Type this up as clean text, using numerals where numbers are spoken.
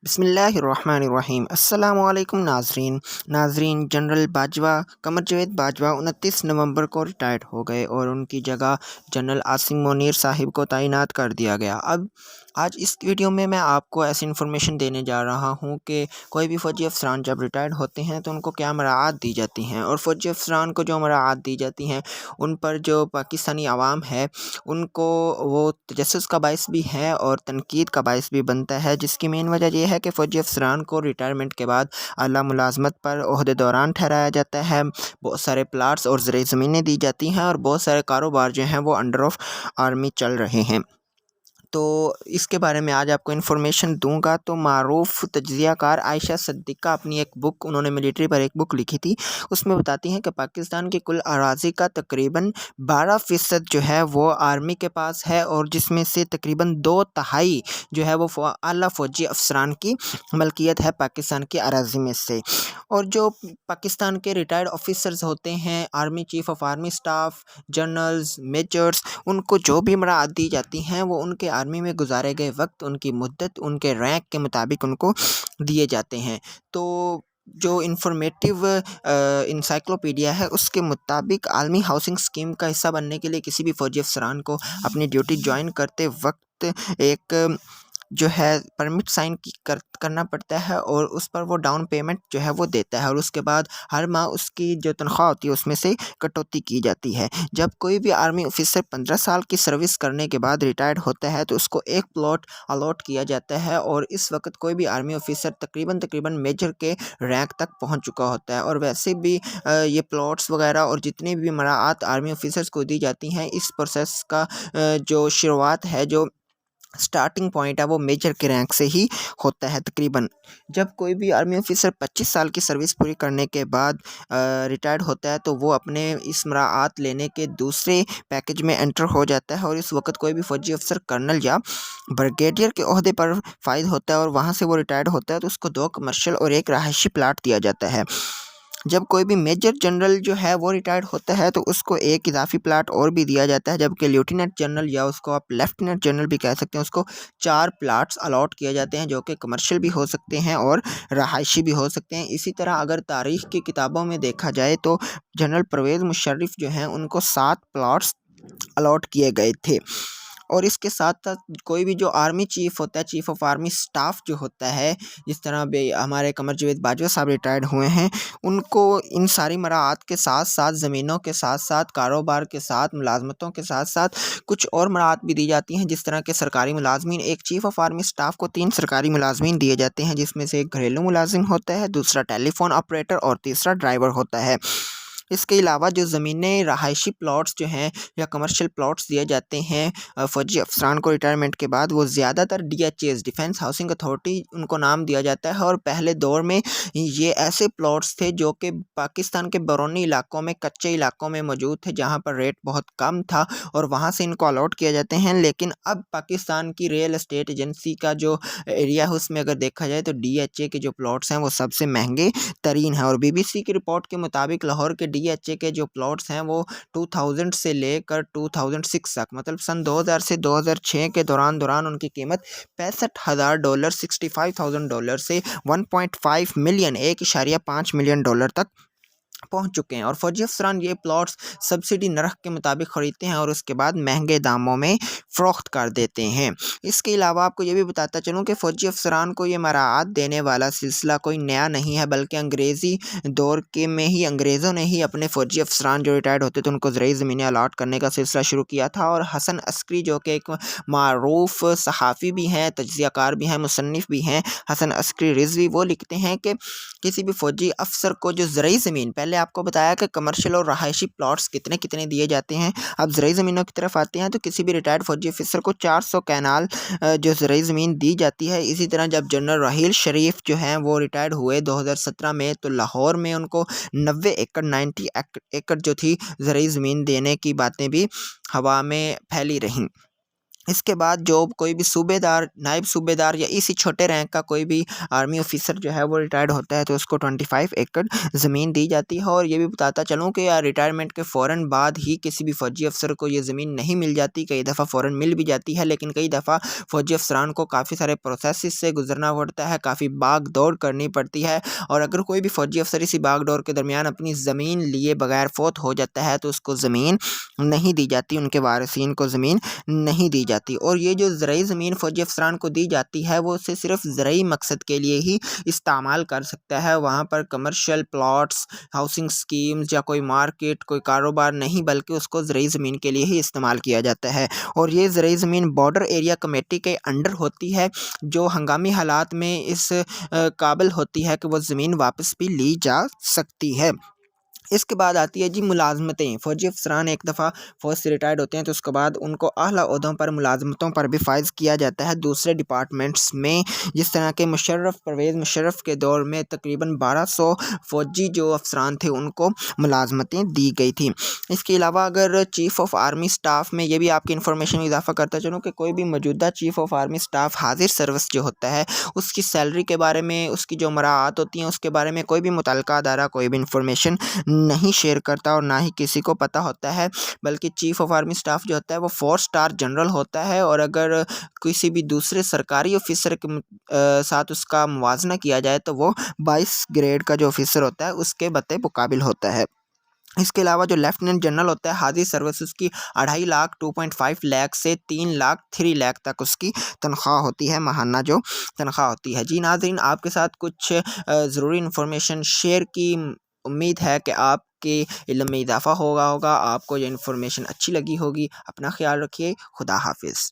بسم اللہ الرحمن الرحیم۔ السلام علیکم ناظرین جنرل باجوہ قمر جاوید باجوہ 29 نومبر کو ریٹائرڈ ہو گئے اور ان کی جگہ جنرل عاصم منیر صاحب کو تعینات کر دیا گیا۔ آج اس ویڈیو میں آپ کو ایسی انفارمیشن دینے جا رہا ہوں کہ کوئی بھی فوجی افسران جب ریٹائرڈ ہوتے ہیں تو ان کو کیا مراعات دی جاتی ہیں، اور فوجی افسران کو جو مراعات دی جاتی ہیں ان پر جو پاکستانی عوام ہے ان کو وہ تجسس کا باعث بھی ہے اور تنقید کا باعث بھی بنتا ہے، جس کی مین وجہ یہ ہے کہ فوجی افسران کو ریٹائرمنٹ کے بعد اعلیٰ ملازمت پر عہدے دوران ٹھہرایا جاتا ہے، بہت سارے پلاٹس اور زرعی زمینیں دی جاتی ہیں، اور بہت سارے کاروبار جو ہیں وہ انڈر آف آرمی چل رہے ہیں۔ تو اس کے بارے میں آج آپ کو انفارمیشن دوں گا۔ تو معروف تجزیہ کار عائشہ صدیقہ اپنی ایک بک، انہوں نے ملٹری پر ایک بک لکھی تھی، اس میں بتاتی ہیں کہ پاکستان کی کل اراضی کا تقریباً 12% جو ہے وہ آرمی کے پاس ہے، اور جس میں سے تقریباً 2/3 جو ہے وہ اعلیٰ فوجی افسران کی ملکیت ہے پاکستان کی اراضی میں سے۔ اور جو پاکستان کے ریٹائرڈ آفیسرز ہوتے ہیں، army chief of army staff, generals, majors, ان کو جو بھی مراعات دی جاتی ہیں وہ ان کے آرمی میں گزارے گئے وقت، ان کی مدت، ان کے رینک کے مطابق ان کو دیے جاتے ہیں۔ تو جو انفارمیٹیو انسائکلوپیڈیا ہے اس کے مطابق عالمی ہاؤسنگ اسکیم کا حصہ بننے کے لیے کسی بھی فوجی افسران کو اپنی ڈیوٹی جوائن کرتے وقت ایک جو ہے پرمٹ سائن کرنا پڑتا ہے، اور اس پر وہ ڈاؤن پیمنٹ جو ہے وہ دیتا ہے، اور اس کے بعد ہر ماہ اس کی جو تنخواہ ہوتی ہے اس میں سے کٹوتی کی جاتی ہے۔ جب کوئی بھی آرمی آفیسر 15 سال کی سروس کرنے کے بعد ریٹائرڈ ہوتا ہے تو اس کو ایک پلاٹ الاٹ کیا جاتا ہے، اور اس وقت کوئی بھی آرمی آفیسر تقریباً میجر کے رینک تک پہنچ چکا ہوتا ہے۔ اور ویسے بھی یہ پلاٹس وغیرہ اور جتنی بھی مراعات آرمی آفیسرز کو دی جاتی ہیں، اس پروسیس کا جو شروعات ہے، جو سٹارٹنگ پوائنٹ ہے، وہ میجر کے رینک سے ہی ہوتا ہے تقریباً۔ جب کوئی بھی آرمی آفیسر 25 سال کی سروس پوری کرنے کے بعد ریٹائرڈ ہوتا ہے تو وہ اپنے اس مراعات لینے کے دوسرے پیکج میں انٹر ہو جاتا ہے، اور اس وقت کوئی بھی فوجی افسر کرنل یا بریگیڈیئر کے عہدے پر فائز ہوتا ہے اور وہاں سے وہ ریٹائرڈ ہوتا ہے تو اس کو 2 کمرشل اور 1 رہائشی پلاٹ دیا جاتا ہے۔ جب کوئی بھی میجر جنرل جو ہے وہ ریٹائرڈ ہوتا ہے تو اس کو 1 اضافی پلاٹ اور بھی دیا جاتا ہے، جبکہ لیفٹیننٹ جنرل یا اس کو آپ لیفٹیننٹ جنرل بھی کہہ سکتے ہیں، اس کو 4 پلاٹس الاٹ کیے جاتے ہیں، جو کہ کمرشل بھی ہو سکتے ہیں اور رہائشی بھی ہو سکتے ہیں۔ اسی طرح اگر تاریخ کی کتابوں میں دیکھا جائے تو جنرل پرویز مشرف جو ہیں ان کو 7 پلاٹس الاٹ کیے گئے تھے۔ اور اس کے ساتھ ساتھ کوئی بھی جو آرمی چیف ہوتا ہے، چیف آف آرمی اسٹاف جو ہوتا ہے، جس طرح ہمارے قمر جاوید باجوہ صاحب ریٹائرڈ ہوئے ہیں، ان کو ان ساری مراعات کے ساتھ ساتھ، زمینوں کے ساتھ ساتھ، کاروبار کے ساتھ، ملازمتوں کے ساتھ ساتھ کچھ اور مراعات بھی دی جاتی ہیں، جس طرح کے سرکاری ملازمین، ایک چیف آف آرمی اسٹاف کو 3 سرکاری ملازمین دیے جاتے ہیں، جس میں سے ایک گھریلو ملازم ہوتا ہے، دوسرا ٹیلی فون آپریٹر اور تیسرا ڈرائیور ہوتا ہے۔ اس کے علاوہ جو زمینیں، رہائشی پلاٹس جو ہیں یا کمرشل پلاٹس دیے جاتے ہیں فوجی افسران کو ریٹائرمنٹ کے بعد، وہ زیادہ تر DHAs، ڈیفینس ہاؤسنگ اتھارٹی، ان کو نام دیا جاتا ہے۔ اور پہلے دور میں یہ ایسے پلاٹس تھے جو کہ پاکستان کے بیرونی علاقوں میں، کچے علاقوں میں موجود تھے، جہاں پر ریٹ بہت کم تھا، اور وہاں سے ان کو الاٹ کیا جاتے ہیں۔ لیکن اب پاکستان کی ریئل اسٹیٹ ایجنسی کا جو ایریا ہے اس میں اگر دیکھا جائے تو DHA کے جو پلاٹس ہیں وہ سب سے مہنگے ترین ہیں، اور BBC کی رپورٹ کے مطابق لاہور کے DHA کے جو پلاٹس ہیں وہ 2000 سے لے کر 2006 تک، مطلب سن 2000 سے 2006 کے دوران ان کی قیمت $65,000، $65,000 سے 1.5 ملین، $1.5 ملین تک پہنچ چکے ہیں۔ اور فوجی افسران یہ پلاٹس سبسڈی نرخ کے مطابق خریدتے ہیں اور اس کے بعد مہنگے داموں میں فروخت کر دیتے ہیں۔ اس کے علاوہ آپ کو یہ بھی بتاتا چلوں کہ فوجی افسران کو یہ مراعات دینے والا سلسلہ کوئی نیا نہیں ہے، بلکہ انگریزی دور کے میں ہی انگریزوں نے ہی اپنے فوجی افسران جو ریٹائرڈ ہوتے تھے ان کو زرعی زمینیں الاٹ کرنے کا سلسلہ شروع کیا تھا۔ اور حسن عسکری جو کہ ایک معروف صحافی بھی ہیں، تجزیہ کار بھی ہیں، مصنف بھی ہیں، حسن عسکری رضوی، وہ لکھتے ہیں کہ کسی بھی فوجی افسر کو جو زرعی زمین، پہلے آپ کو بتایا کہ کمرشل اور رہائشی پلاٹس کتنے دیے جاتے ہیں، اب زرعی زمینوں کی طرف آتے ہیں، تو کسی بھی ریٹائرڈ فوجی افسر کو 400 کینال جو زرعی زمین دی جاتی ہے۔ اسی طرح جب جنرل راحیل شریف جو ہیں وہ ریٹائرڈ ہوئے 2017 میں، تو لاہور میں ان کو 90 ایکڑ جو تھی زرعی زمین دینے کی باتیں بھی ہوا میں پھیلی رہیں۔ اس کے بعد جو کوئی بھی صوبیدار، نائب صوبیدار یا اسی چھوٹے رینک کا کوئی بھی آرمی آفیسر جو ہے وہ ریٹائرڈ ہوتا ہے تو اس کو 25 ایکڑ زمین دی جاتی ہے۔ اور یہ بھی بتاتا چلوں کہ ریٹائرمنٹ کے فوراً بعد ہی کسی بھی فوجی افسر کو یہ زمین نہیں مل جاتی، کئی دفعہ فوراً مل بھی جاتی ہے، لیکن کئی دفعہ فوجی افسران کو کافی سارے پروسیسز سے گزرنا پڑتا ہے، کافی باغ دوڑ کرنی پڑتی ہے، اور اگر کوئی بھی فوجی افسر اسی باغ دوڑ کے درمیان اپنی زمین لیے بغیر فوت ہو جاتا ہے تو اس کو زمین نہیں دی جاتی، ان کے وارثین کو زمین نہیں دی جاتی۔ اور یہ جو زرعی زمین فوجی افسران کو دی جاتی ہے وہ اسے صرف زرعی مقصد کے لیے ہی استعمال کر سکتا ہے، وہاں پر کمرشل پلاٹس، ہاؤسنگ سکیمز یا کوئی مارکیٹ، کوئی کاروبار نہیں، بلکہ اس کو زرعی زمین کے لیے ہی استعمال کیا جاتا ہے۔ اور یہ زرعی زمین بارڈر ایریا کمیٹی کے انڈر ہوتی ہے، جو ہنگامی حالات میں اس قابل ہوتی ہے کہ وہ زمین واپس بھی لی جا سکتی ہے۔ اس کے بعد آتی ہے جی ملازمتیں۔ فوجی افسران ایک دفعہ فوج سے ریٹائرڈ ہوتے ہیں تو اس کے بعد ان کو اعلیٰ عہدوں پر ملازمتوں پر بھی فائز کیا جاتا ہے دوسرے ڈپارٹمنٹس میں، جس طرح کہ پرویز مشرف کے دور میں تقریباً 1200 فوجی جو افسران تھے ان کو ملازمتیں دی گئی تھیں۔ اس کے علاوہ اگر چیف آف آرمی سٹاف میں یہ بھی آپ کی انفارمیشن میں اضافہ کرتا چلوں کہ کوئی بھی موجودہ چیف آف آرمی سٹاف حاضر سروس جو ہوتا ہے اس کی سیلری کے بارے میں، اس کی جو مراعات ہوتی ہیں اس کے بارے میں کوئی بھی متعلقہ ادارہ کوئی بھی انفارمیشن نہیں شیئر کرتا اور نہ ہی کسی کو پتہ ہوتا ہے، بلکہ چیف آف آرمی سٹاف جو ہوتا ہے وہ 4 اسٹار جنرل ہوتا ہے، اور اگر کسی بھی دوسرے سرکاری آفیسر کے ساتھ اس کا موازنہ کیا جائے تو وہ 22 گریڈ کا جو آفیسر ہوتا ہے اس کے مقابل ہوتا ہے۔ اس کے علاوہ جو لیفٹیننٹ جنرل ہوتا ہے حاضر سروس، اس کی 2.5 لاکھ 2.5 لاکھ سے 3 لاکھ 3 لاکھ تک اس کی تنخواہ ہوتی ہے، ماہانہ جو تنخواہ ہوتی ہے۔ جی ناظرین، آپ کے ساتھ کچھ ضروری انفارمیشن شیئر کی، امید ہے کہ آپ کے علم میں اضافہ ہوگا، آپ کو یہ انفارمیشن اچھی لگی ہوگی۔ اپنا خیال رکھیے، خدا حافظ۔